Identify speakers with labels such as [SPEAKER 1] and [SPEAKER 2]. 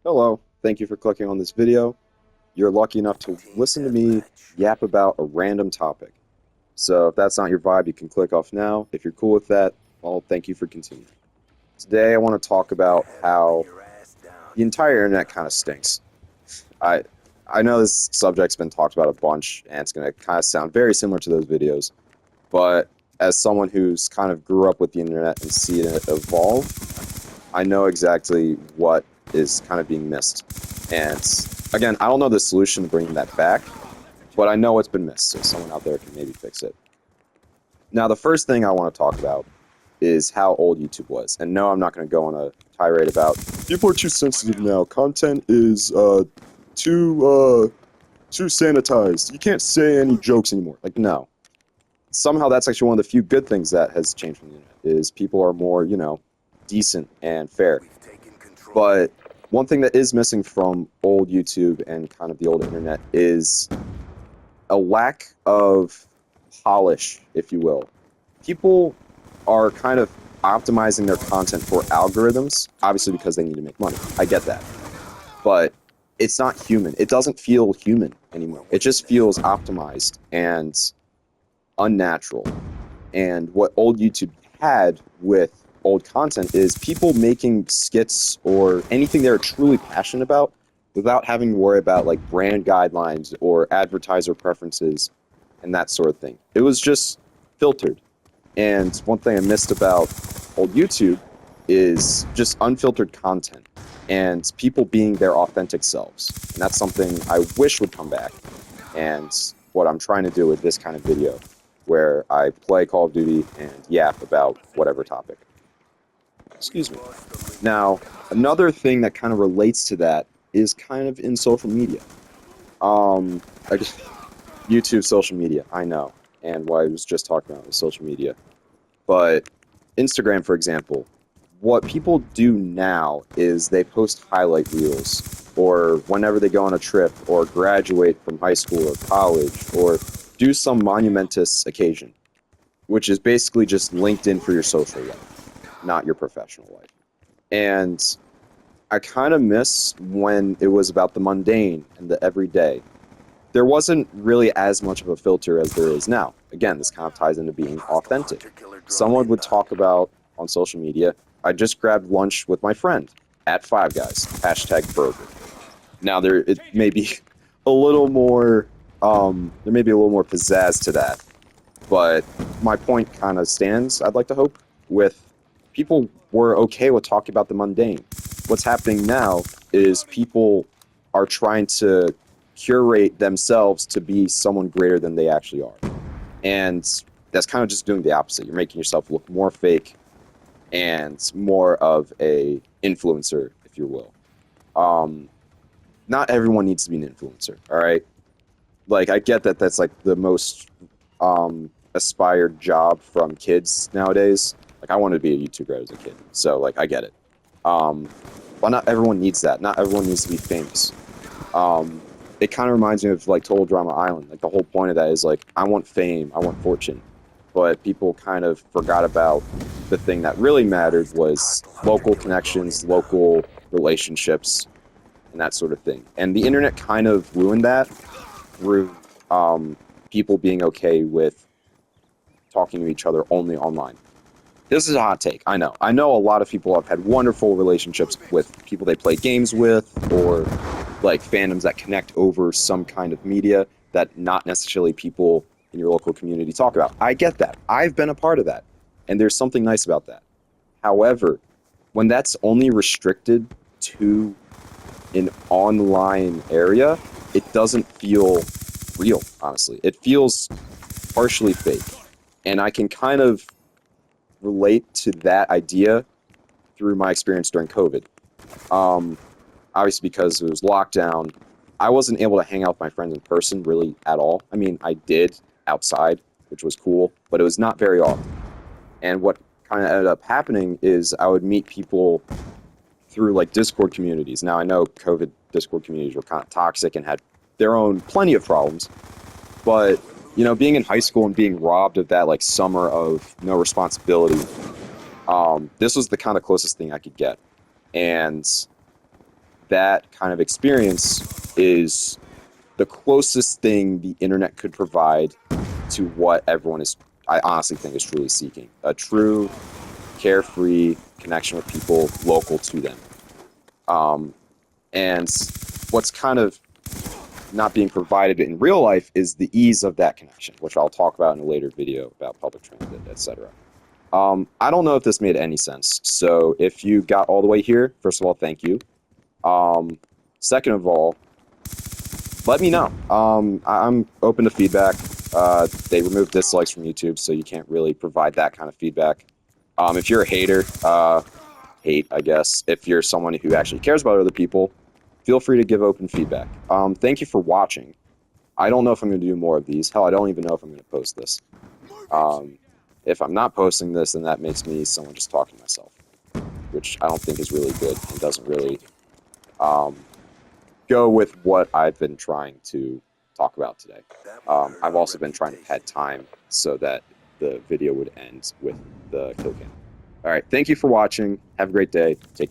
[SPEAKER 1] Hello, thank you for clicking on this video. You're lucky enough to listen to me yap about a random topic. So if that's not your vibe, you can click off now. If you're cool with that, well, thank you for continuing. Today I want to talk about how the entire internet kind of stinks. I I know this subject's been talked about a bunch, and it's going to kind of sound very similar to those videos, but as someone who's kind of grew up with the internet and seen it evolve, I know exactly what is kind of being missed. And again, I don't know the solution to bringing that back, but I know what's been missed, so someone out there can maybe fix it. Now, the first thing I want to talk about is how old YouTube was. And no, I'm not going to go on a tirade about people are too sensitive now. Content is too sanitized. You can't say any jokes anymore. Like, no. Somehow that's actually one of the few good things that has changed from the internet is people are more, decent and fair. But one thing that is missing from old YouTube and kind of the old internet is a lack of polish, if you will. People are kind of optimizing their content for algorithms, obviously because they need to make money. I get that. But it's not human. It doesn't feel human anymore. It just feels optimized and unnatural. And what old YouTube had with old content is people making skits or anything they're truly passionate about without having to worry about like brand guidelines or advertiser preferences and that sort of thing. It was just filtered. And one thing I missed about old YouTube is just unfiltered content and people being their authentic selves. And that's something I wish would come back. And what I'm trying to do with this kind of video, where I play Call of Duty and yap about whatever topic. Excuse me. Now, another thing that kind of relates to that is kind of in social media. I just YouTube social media, I know, and what I was just talking about was social media. But Instagram, for example, what people do now is they post highlight reels, or whenever they go on a trip, or graduate from high school or college, or do some monumentous occasion, which is basically just LinkedIn for your social life, not your professional life. And I kind of miss when it was about the mundane and the everyday. There wasn't really as much of a filter as there is now. Again, this kind of ties into being authentic. Someone would talk about on social media, I just grabbed lunch with my friend at Five Guys, hashtag burger. Now there it may be a little more there may be a little more pizzazz to that, but my point kind of stands, I'd like to hope, with people were okay with talking about the mundane. What's happening now is people are trying to curate themselves to be someone greater than they actually are. And that's kind of just doing the opposite. You're making yourself look more fake and more of a influencer, if you will. Um, Not everyone needs to be an influencer, all right? Like, I get that that's like the most aspired job from kids nowadays. Like, I wanted to be a YouTuber as a kid, so like I get it. Um, but not everyone needs that. Not everyone needs to be famous. Um, it kind of reminds me of like Total Drama Island. Like the whole point of that is like I want fame, I want fortune, but people kind of forgot about the thing that really mattered was local connections, local relationships, and that sort of thing. And the internet kind of ruined that through people being okay with talking to each other only online. This is a hot take, I know. I know a lot of people have had wonderful relationships with people they play games with, or like fandoms that connect over some kind of media that not necessarily people in your local community talk about. I get that. I've been a part of that. And there's something nice about that. However, when that's only restricted to an online area, it doesn't feel real, honestly. It feels partially fake. And I can kind of relate to that idea through my experience during COVID. Um, Obviously, because it was lockdown, I wasn't able to hang out with my friends in person really at all. I mean, I did outside, which was cool, but it was not very often. And what kind of ended up happening is I would meet people through like Discord communities. Now, I know COVID Discord communities were kind of toxic and had their own plenty of problems, but being in high school and being robbed of that like summer of no responsibility, this was the kind of closest thing I could get. And that kind of experience is the closest thing the internet could provide to what everyone is, I honestly think, is truly seeking. A true, carefree connection with people local to them. And what's kind of not being provided in real life is the ease of that connection, which I'll talk about in a later video about public transit, etc. I don't know if this made any sense. So if you got all the way here, first of all, thank you. Second of all, let me know. I'm open to feedback. They removed dislikes from YouTube, so you can't really provide that kind of feedback. If you're a hater, hate, I guess. If you're someone who actually cares about other people, feel free to give open feedback. Thank you for watching. I don't know if I'm going to do more of these. Hell, I don't even know if I'm going to post this. If I'm not posting this, then that makes me someone just talking to myself, which I don't think is really good and doesn't really go with what I've been trying to talk about today. I've also been trying to pad time so that the video would end with the kill cam. All right, thank you for watching. Have a great day. Take care.